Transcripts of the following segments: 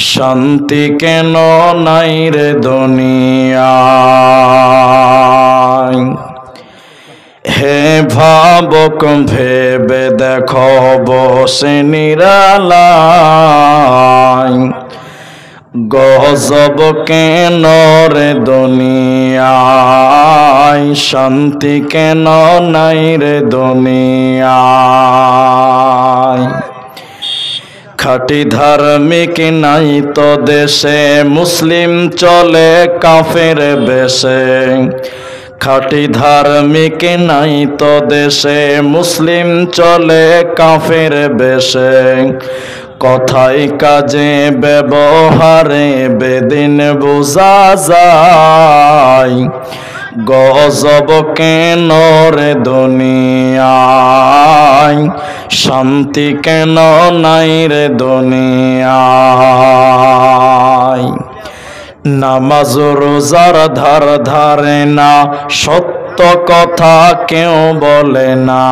শান্তি কেন নাই রে দুনিয়ায়। হে ভাবক ভেবে দেখো বসে নিরালায়, গজব কেন রে দুনিয়ায়, শান্তি কেন নাই রে দুনিয়ায়। খাঁটি ধার্মিক নাই তো দেশে, মুসলিম চলে কাফের বেশে। খাঁটি ধার্মিক নাই তো দেশে, মুসলিম চলে কাফের বেশে। কথায় কাজে ব্যবহারে বেদিন বোঝা যায়, গজব কেন রে দুনিয়ায়, শান্তি কেন নাই রে দুনিয়ায়। নামাজ রোজার ধার ধারে না, সত্য কথা কেউ বলে না।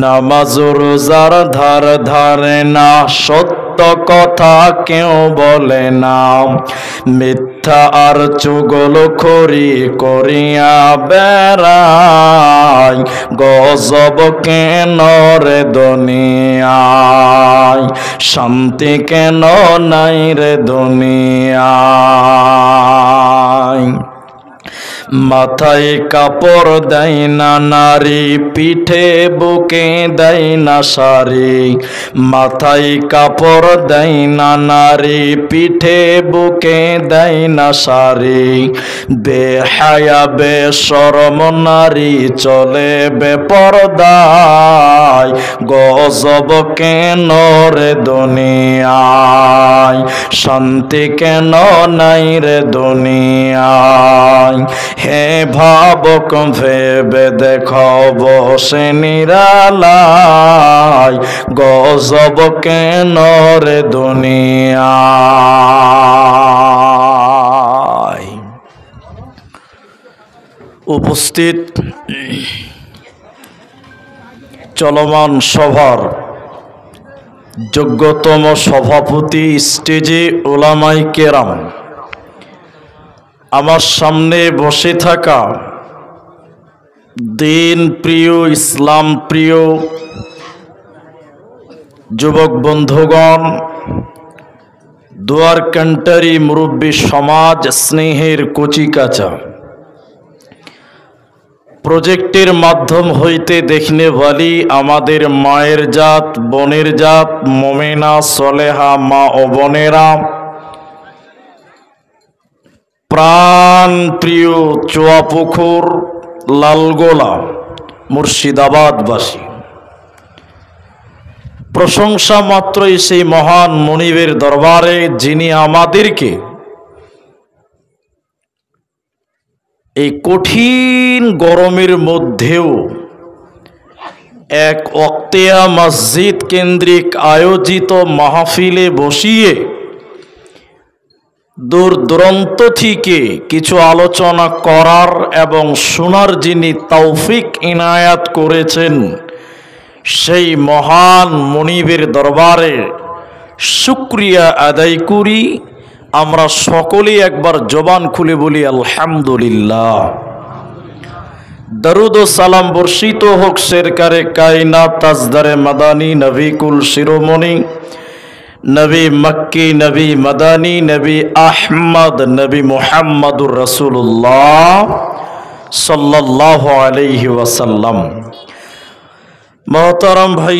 নামাজ রোজার ধার ধারে না, সত্য কথা কেউ বলে না। মিথ্যা আর চুগলখড়ি করিয়া বেড়ায়, গজব কেন রে দুনিয়ায়, শান্তি কেন নাই রে দুনিয়ায়। মাথায় কাপড় দেয় না নারী, পিঠে বুকে দেয় না শাড়ি। মাথায় কাপড় দেয় না নারী, পিঠে বুকে দেয় না শাড়ি। বেহায়া বেশরম নারী চলে বেপরদায়, গজব কেন রে দুনিয়ায়, শান্তি কেন নাই রে দুনিয়ায়। হে ভাবক ভেবে দেখো বসে নিরালায়, গজব কেন রে দুনিয়ায়। উপস্থিত চলমান সভার যোগ্যতম সভাপতি, স্টেজে উলামায়ে কেরাম, আমার সামনে বসে থাকা দিন প্রিয়, ইসলাম প্রিয় যুবক বন্ধুগণ, দুয়ার কান্টারি মুরব্বী সমাজ, স্নেহের কচিকাঁচা, প্রজেক্টের মাধ্যম হইতে দেখনে বালি আমাদের মায়ের জাত, বোনের জাত, মোমেনা সলেহা মা ও বোনেরা, প্রাণ প্রিয় চুয়াপুকুর লালগোলা মুর্শিদাবাদবাসী, প্রশংসা মাত্রই সেই মহান মনিবের দরবারে যিনি আমাদেরকে এই কঠিন গরমের মধ্যেও এক ওয়াক্তিয়া মসজিদ কেন্দ্রিক আয়োজিত মাহফিলে বসিয়ে দূর দূরান্ত থেকে কিছু আলোচনা করার এবং শোনার যিনি তৌফিক ইনায়াত করেছেন, সেই মহান মনিবের দরবারে শুকরিয়া আদায় করি। আমরা সকলেই একবার জবান খুলে বলি আলহামদুলিল্লাহ। দরুদ ও সালাম বর্ষিত হোক সরকারে কায়নাত তাজদারে মাদানী, নবী কুল শিরোমণি, নবী মক্কি, নবী মদানী, নবী আহমদ, নবী মুহাম্মদুর রাসূলুল্লাহ সাল্লাল্লাহু আলাইহি ওয়াসাল্লাম। মোহতারাম ভাই।